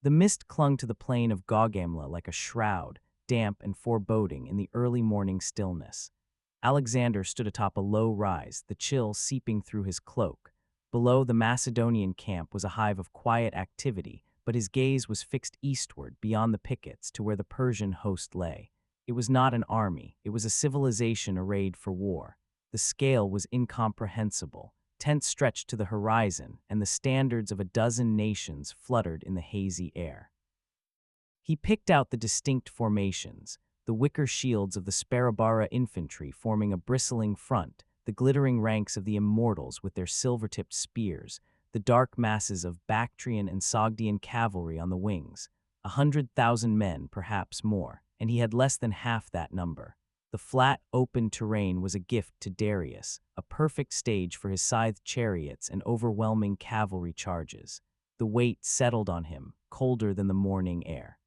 The mist clung to the plain of Gaugamela like a shroud, damp and foreboding in the early morning stillness. Alexander stood atop a low rise, the chill seeping through his cloak. Below, the Macedonian camp was a hive of quiet activity, but his gaze was fixed eastward, beyond the pickets, to where the Persian host lay. It was not an army, it was a civilization arrayed for war. The scale was incomprehensible. Tents stretched to the horizon, and the standards of a dozen nations fluttered in the hazy air. He picked out the distinct formations, the wicker shields of the Sparabara infantry forming a bristling front, the glittering ranks of the immortals with their silver-tipped spears, the dark masses of Bactrian and Sogdian cavalry on the wings. 100,000 men, perhaps more, and he had less than half that number. The flat, open terrain was a gift to Darius, a perfect stage for his scythed chariots and overwhelming cavalry charges. The weight settled on him, colder than the morning air.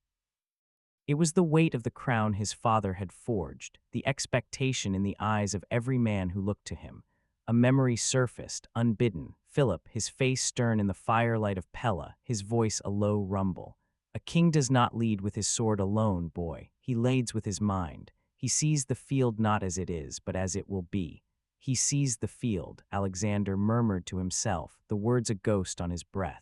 It was the weight of the crown his father had forged, the expectation in the eyes of every man who looked to him. A memory surfaced, unbidden. Philip, his face stern in the firelight of Pella, his voice a low rumble. A king does not lead with his sword alone, boy. He leads with his mind. He sees the field not as it is, but as it will be. He sees the field, Alexander murmured to himself, the words a ghost on his breath.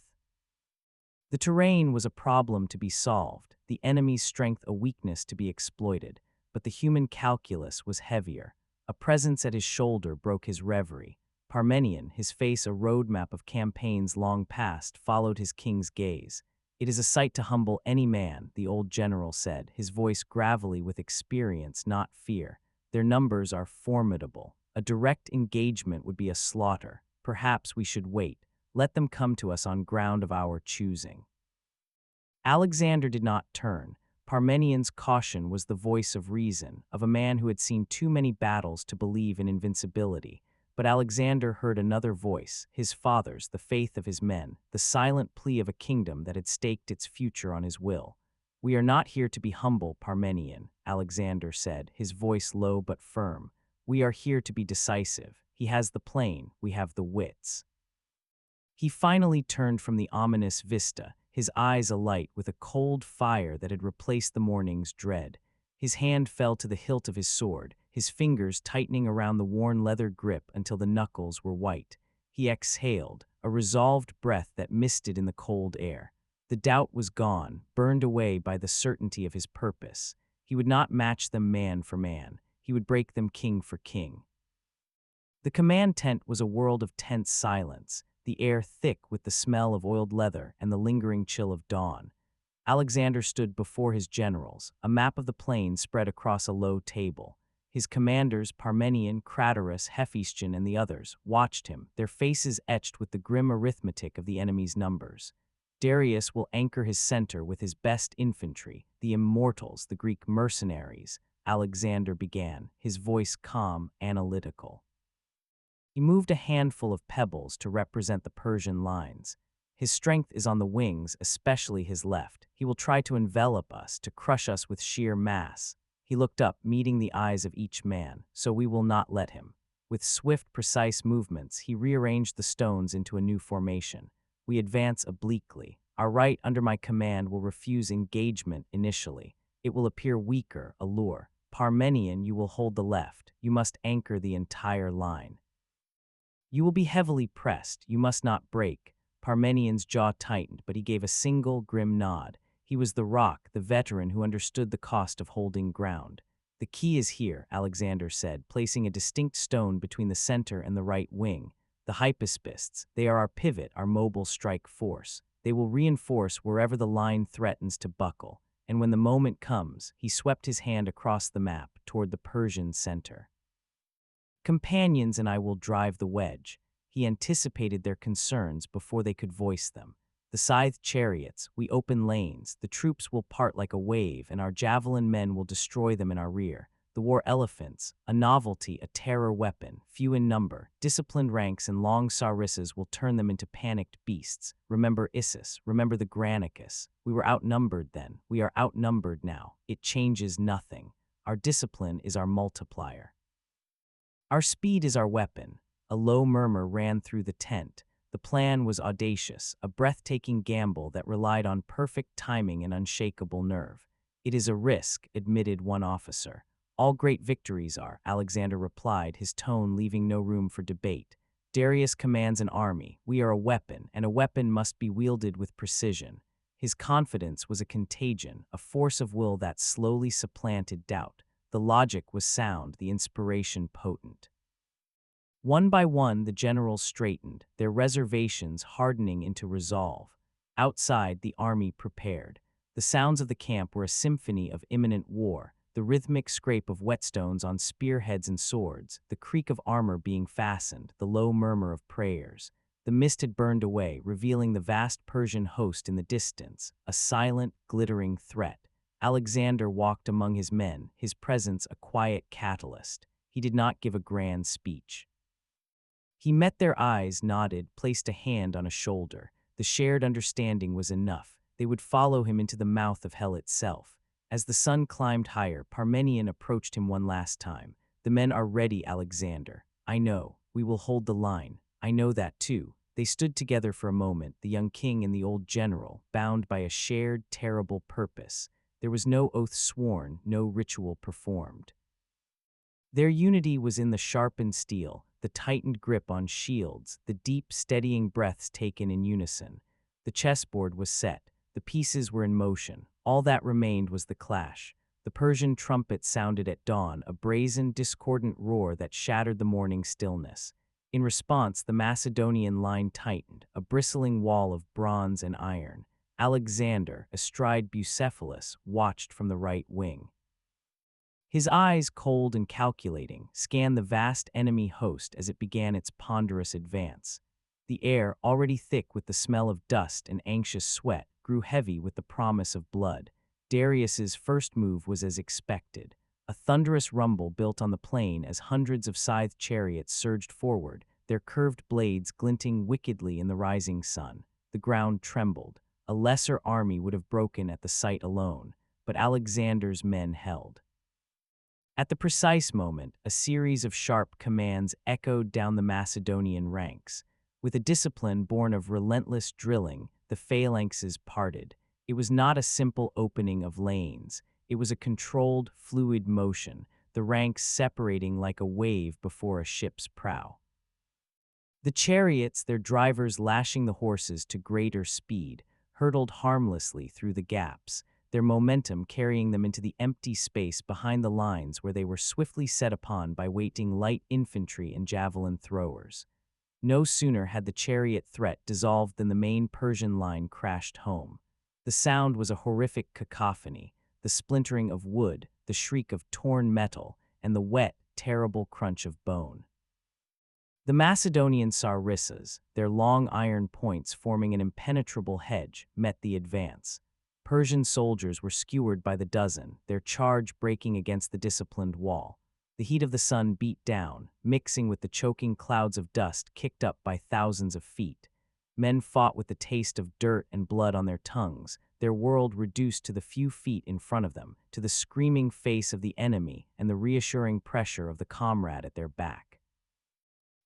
The terrain was a problem to be solved, the enemy's strength a weakness to be exploited, but the human calculus was heavier. A presence at his shoulder broke his reverie. Parmenion, his face a roadmap of campaigns long past, followed his king's gaze. "It is a sight to humble any man," the old general said, his voice gravelly with experience, not fear. "Their numbers are formidable. A direct engagement would be a slaughter. Perhaps we should wait. Let them come to us on ground of our choosing." Alexander did not turn. Parmenion's caution was the voice of reason, of a man who had seen too many battles to believe in invincibility. But Alexander heard another voice, his father's, the faith of his men, the silent plea of a kingdom that had staked its future on his will. "We are not here to be humble, Parmenion," Alexander said, his voice low but firm. "We are here to be decisive. He has the plain, we have the wits." He finally turned from the ominous vista, his eyes alight with a cold fire that had replaced the morning's dread. His hand fell to the hilt of his sword, his fingers tightening around the worn leather grip until the knuckles were white. He exhaled, a resolved breath that misted in the cold air. The doubt was gone, burned away by the certainty of his purpose. He would not match them man for man. He would break them king for king. The command tent was a world of tense silence, the air thick with the smell of oiled leather and the lingering chill of dawn. Alexander stood before his generals, a map of the plain spread across a low table. His commanders, Parmenion, Craterus, Hephaestion, and the others, watched him, their faces etched with the grim arithmetic of the enemy's numbers. "Darius will anchor his center with his best infantry, the immortals, the Greek mercenaries," Alexander began, his voice calm, analytical. He moved a handful of pebbles to represent the Persian lines. "His strength is on the wings, especially his left. He will try to envelop us, to crush us with sheer mass." He looked up, meeting the eyes of each man, "So we will not let him." With swift, precise movements, he rearranged the stones into a new formation. "We advance obliquely. Our right under my command will refuse engagement initially. It will appear weaker, a lure. Parmenion, you will hold the left. You must anchor the entire line. You will be heavily pressed. You must not break." Parmenion's jaw tightened, but he gave a single, grim nod. He was the rock, the veteran who understood the cost of holding ground. "The key is here," Alexander said, placing a distinct stone between the center and the right wing. "The hypaspists, they are our pivot, our mobile strike force. They will reinforce wherever the line threatens to buckle." And when the moment comes, he swept his hand across the map toward the Persian center. "Companions and I will drive the wedge." He anticipated their concerns before they could voice them. "The scythed chariots, we open lanes, the troops will part like a wave, and our javelin men will destroy them in our rear. The war elephants, a novelty, a terror weapon, few in number, disciplined ranks and long sarissas will turn them into panicked beasts. Remember Issus, remember the Granicus. We were outnumbered then, we are outnumbered now. It changes nothing. Our discipline is our multiplier. Our speed is our weapon." A low murmur ran through the tent. The plan was audacious, a breathtaking gamble that relied on perfect timing and unshakable nerve. "It is a risk," admitted one officer. "All great victories are," Alexander replied, his tone leaving no room for debate. "Darius commands an army. We are a weapon, and a weapon must be wielded with precision." His confidence was a contagion, a force of will that slowly supplanted doubt. The logic was sound, the inspiration potent. One by one, the generals straightened, their reservations hardening into resolve. Outside, the army prepared. The sounds of the camp were a symphony of imminent war, the rhythmic scrape of whetstones on spearheads and swords, the creak of armor being fastened, the low murmur of prayers. The mist had burned away, revealing the vast Persian host in the distance, a silent, glittering threat. Alexander walked among his men, his presence a quiet catalyst. He did not give a grand speech. He met their eyes, nodded, placed a hand on a shoulder. The shared understanding was enough. They would follow him into the mouth of hell itself. As the sun climbed higher, Parmenion approached him one last time. "The men are ready, Alexander. I know. We will hold the line. I know that too." They stood together for a moment, the young king and the old general, bound by a shared, terrible purpose. There was no oath sworn, no ritual performed. Their unity was in the sharpened steel, the tightened grip on shields, the deep, steadying breaths taken in unison. The chessboard was set. The pieces were in motion. All that remained was the clash. The Persian trumpet sounded at dawn, a brazen, discordant roar that shattered the morning stillness. In response, the Macedonian line tightened, a bristling wall of bronze and iron. Alexander, astride Bucephalus, watched from the right wing. His eyes, cold and calculating, scanned the vast enemy host as it began its ponderous advance. The air, already thick with the smell of dust and anxious sweat, grew heavy with the promise of blood. Darius's first move was as expected. A thunderous rumble built on the plain as hundreds of scythed chariots surged forward, their curved blades glinting wickedly in the rising sun. The ground trembled. A lesser army would have broken at the sight alone, but Alexander's men held. At the precise moment, a series of sharp commands echoed down the Macedonian ranks. With a discipline born of relentless drilling, the phalanxes parted. It was not a simple opening of lanes. It was a controlled, fluid motion, the ranks separating like a wave before a ship's prow. The chariots, their drivers lashing the horses to greater speed, hurtled harmlessly through the gaps, their momentum carrying them into the empty space behind the lines where they were swiftly set upon by waiting light infantry and javelin throwers. No sooner had the chariot threat dissolved than the main Persian line crashed home. The sound was a horrific cacophony, the splintering of wood, the shriek of torn metal, and the wet, terrible crunch of bone. The Macedonian sarissas, their long iron points forming an impenetrable hedge, met the advance. Persian soldiers were skewered by the dozen, their charge breaking against the disciplined wall. The heat of the sun beat down, mixing with the choking clouds of dust kicked up by thousands of feet. Men fought with the taste of dirt and blood on their tongues, their world reduced to the few feet in front of them, to the screaming face of the enemy and the reassuring pressure of the comrade at their back.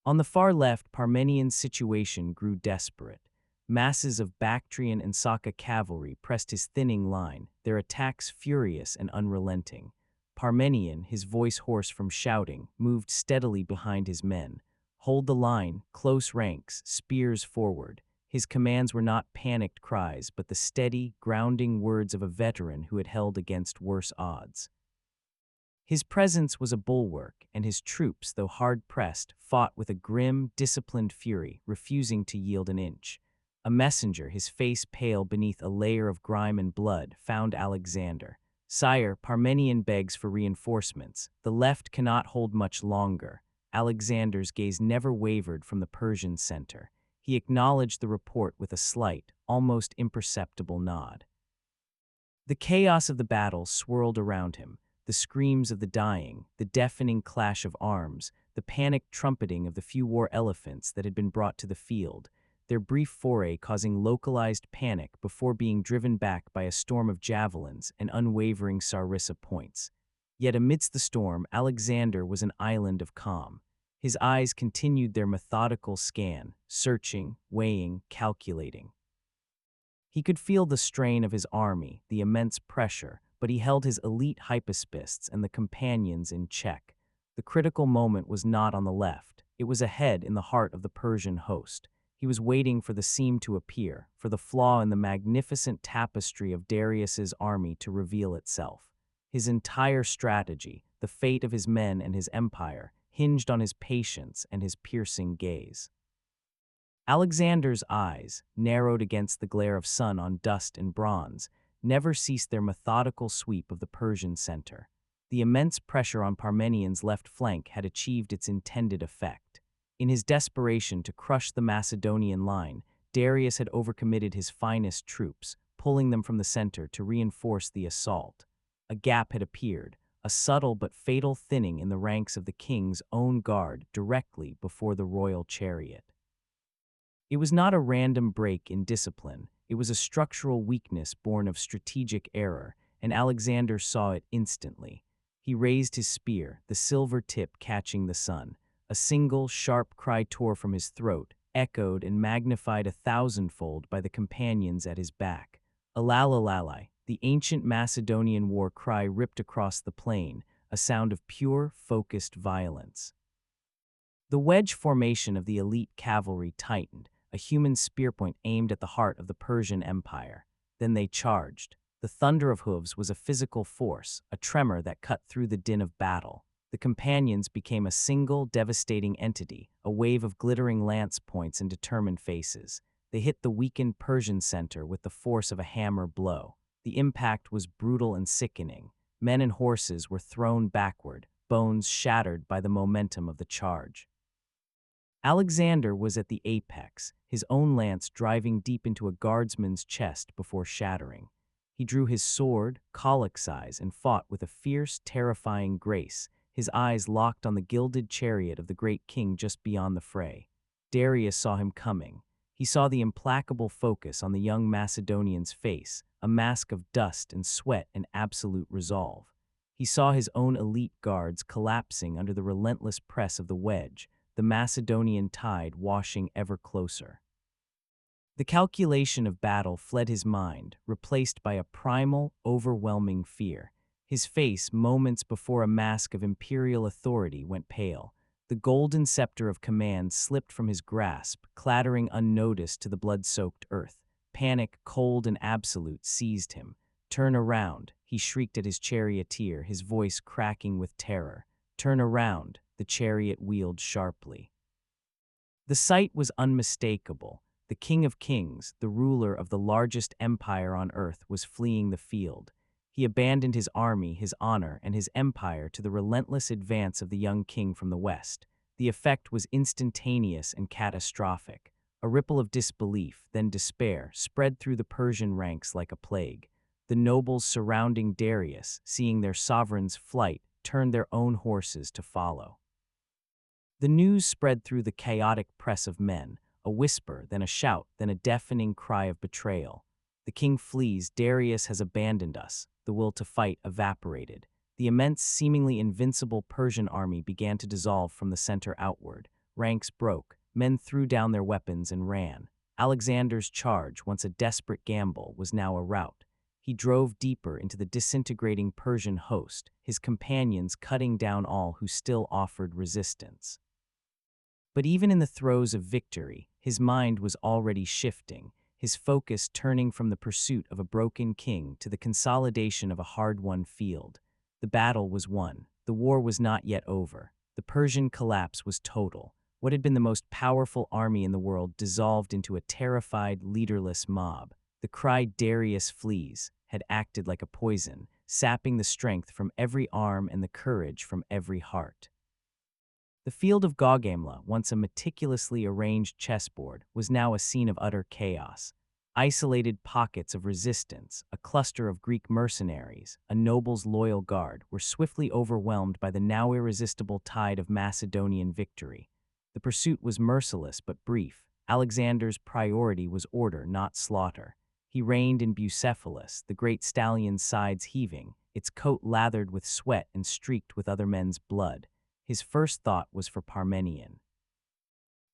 On the far left, Parmenion's situation grew desperate. Masses of Bactrian and Saka cavalry pressed his thinning line, their attacks furious and unrelenting. Parmenion, his voice hoarse from shouting, moved steadily behind his men. "Hold the line, close ranks, spears forward." His commands were not panicked cries, but the steady, grounding words of a veteran who had held against worse odds. His presence was a bulwark, and his troops, though hard-pressed, fought with a grim, disciplined fury, refusing to yield an inch. A messenger, his face pale beneath a layer of grime and blood, found Alexander. "Sire, Parmenion begs for reinforcements. The left cannot hold much longer." Alexander's gaze never wavered from the Persian center. He acknowledged the report with a slight, almost imperceptible nod. The chaos of the battle swirled around him. The screams of the dying, the deafening clash of arms, the panicked trumpeting of the few war elephants that had been brought to the field, their brief foray causing localized panic before being driven back by a storm of javelins and unwavering sarissa points. Yet amidst the storm, Alexander was an island of calm. His eyes continued their methodical scan, searching, weighing, calculating. He could feel the strain of his army, the immense pressure, but he held his elite hypaspists and the companions in check. The critical moment was not on the left. It was ahead in the heart of the Persian host. He was waiting for the seam to appear, for the flaw in the magnificent tapestry of Darius's army to reveal itself. His entire strategy, the fate of his men and his empire, hinged on his patience and his piercing gaze. Alexander's eyes, narrowed against the glare of sun on dust and bronze, never ceased their methodical sweep of the Persian center. The immense pressure on Parmenions' left flank had achieved its intended effect. In his desperation to crush the Macedonian line, Darius had overcommitted his finest troops, pulling them from the center to reinforce the assault. A gap had appeared, a subtle but fatal thinning in the ranks of the king's own guard directly before the royal chariot. It was not a random break in discipline, it was a structural weakness born of strategic error, and Alexander saw it instantly. He raised his spear, the silver tip catching the sun. A single, sharp cry tore from his throat, echoed and magnified 1,000-fold by the companions at his back. Alalalai, the ancient Macedonian war cry ripped across the plain, a sound of pure, focused violence. The wedge formation of the elite cavalry tightened, a human spearpoint aimed at the heart of the Persian Empire. Then they charged. The thunder of hooves was a physical force, a tremor that cut through the din of battle. The companions became a single, devastating entity, a wave of glittering lance points and determined faces. They hit the weakened Persian center with the force of a hammer blow. The impact was brutal and sickening. Men and horses were thrown backward, bones shattered by the momentum of the charge. Alexander was at the apex, his own lance driving deep into a guardsman's chest before shattering. He drew his sword, colic size, and fought with a fierce, terrifying grace, his eyes locked on the gilded chariot of the great king just beyond the fray. Darius saw him coming. He saw the implacable focus on the young Macedonian's face, a mask of dust and sweat and absolute resolve. He saw his own elite guards collapsing under the relentless press of the wedge, the Macedonian tide washing ever closer. The calculation of battle fled his mind, replaced by a primal, overwhelming fear. His face, moments before a mask of imperial authority, went pale. The golden scepter of command slipped from his grasp, clattering unnoticed to the blood-soaked earth. Panic, cold and absolute, seized him. "Turn around," he shrieked at his charioteer, his voice cracking with terror. "Turn around," the chariot wheeled sharply. The sight was unmistakable. The King of Kings, the ruler of the largest empire on earth, was fleeing the field. He abandoned his army, his honor, and his empire to the relentless advance of the young king from the west. The effect was instantaneous and catastrophic. A ripple of disbelief, then despair, spread through the Persian ranks like a plague. The nobles surrounding Darius, seeing their sovereign's flight, turned their own horses to follow. The news spread through the chaotic press of men, a whisper, then a shout, then a deafening cry of betrayal. "The king flees, Darius has abandoned us." The will to fight evaporated. The immense, seemingly invincible Persian army began to dissolve from the center outward. Ranks broke, men threw down their weapons and ran. Alexander's charge, once a desperate gamble, was now a rout. He drove deeper into the disintegrating Persian host, his companions cutting down all who still offered resistance. But even in the throes of victory, his mind was already shifting, his focus turning from the pursuit of a broken king to the consolidation of a hard-won field. The battle was won. The war was not yet over. The Persian collapse was total. What had been the most powerful army in the world dissolved into a terrified, leaderless mob. The cry "Darius flees" had acted like a poison, sapping the strength from every arm and the courage from every heart. The field of Gaugamela, once a meticulously arranged chessboard, was now a scene of utter chaos. Isolated pockets of resistance, a cluster of Greek mercenaries, a noble's loyal guard, were swiftly overwhelmed by the now irresistible tide of Macedonian victory. The pursuit was merciless but brief. Alexander's priority was order, not slaughter. He reined in Bucephalus, the great stallion's sides heaving, its coat lathered with sweat and streaked with other men's blood. his first thought was for Parmenion.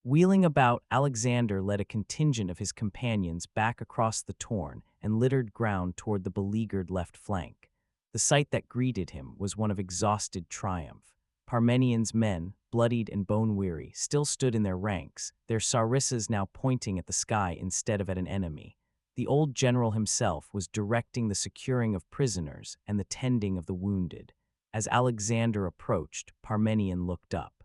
Wheeling about, Alexander led a contingent of his companions back across the torn and littered ground toward the beleaguered left flank. The sight that greeted him was one of exhausted triumph. Parmenion's men, bloodied and bone-weary, still stood in their ranks, their sarissas now pointing at the sky instead of at an enemy. The old general himself was directing the securing of prisoners and the tending of the wounded. As Alexander approached, Parmenion looked up.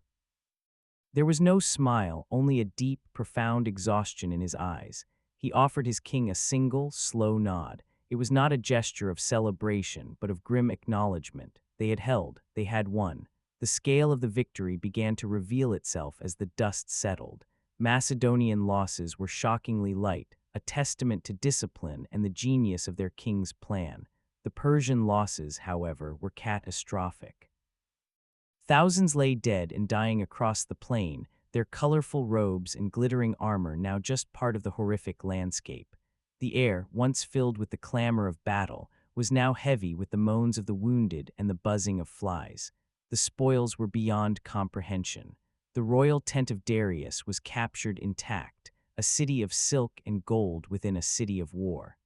There was no smile, only a deep, profound exhaustion in his eyes. He offered his king a single, slow nod. It was not a gesture of celebration, but of grim acknowledgement. They had held, they had won. The scale of the victory began to reveal itself as the dust settled. Macedonian losses were shockingly light, a testament to discipline and the genius of their king's plan. The Persian losses, however, were catastrophic. Thousands lay dead and dying across the plain, their colorful robes and glittering armor now just part of the horrific landscape. The air, once filled with the clamor of battle, was now heavy with the moans of the wounded and the buzzing of flies. The spoils were beyond comprehension. The royal tent of Darius was captured intact, a city of silk and gold within a city of war.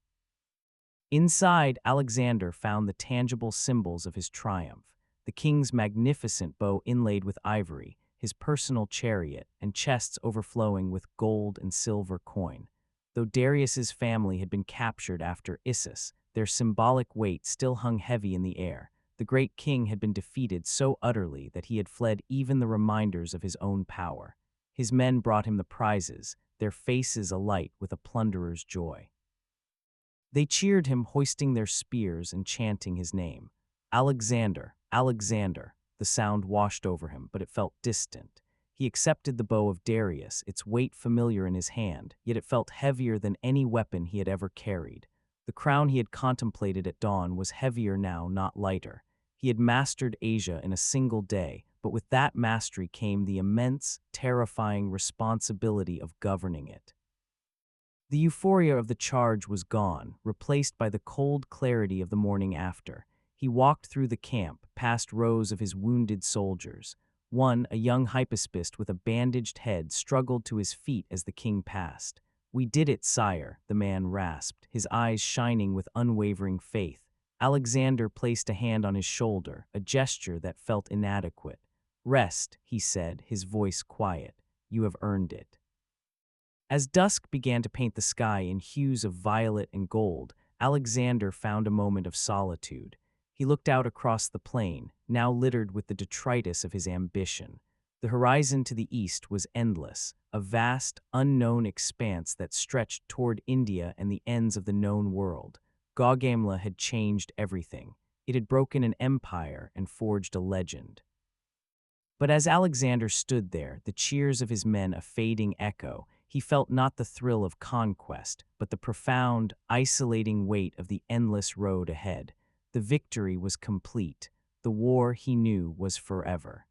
Inside, Alexander found the tangible symbols of his triumph. The king's magnificent bow inlaid with ivory, his personal chariot, and chests overflowing with gold and silver coin. Though Darius's family had been captured after Issus, their symbolic weight still hung heavy in the air. The great king had been defeated so utterly that he had fled even the reminders of his own power. His men brought him the prizes, their faces alight with a plunderer's joy. They cheered him, hoisting their spears and chanting his name. Alexander, Alexander. The sound washed over him, but it felt distant. He accepted the bow of Darius, its weight familiar in his hand, yet it felt heavier than any weapon he had ever carried. The crown he had contemplated at dawn was heavier now, not lighter. He had mastered Asia in a single day, but with that mastery came the immense, terrifying responsibility of governing it. The euphoria of the charge was gone, replaced by the cold clarity of the morning after. He walked through the camp, past rows of his wounded soldiers. One, a young hypaspist with a bandaged head, struggled to his feet as the king passed. "We did it, sire," the man rasped, his eyes shining with unwavering faith. Alexander placed a hand on his shoulder, a gesture that felt inadequate. "Rest," he said, his voice quiet. "You have earned it." As dusk began to paint the sky in hues of violet and gold, Alexander found a moment of solitude. He looked out across the plain, now littered with the detritus of his ambition. The horizon to the east was endless, a vast, unknown expanse that stretched toward India and the ends of the known world. Gaugamela had changed everything. It had broken an empire and forged a legend. But as Alexander stood there, the cheers of his men a fading echo, he felt not the thrill of conquest, but the profound, isolating weight of the endless road ahead. The victory was complete. The war, he knew, was forever.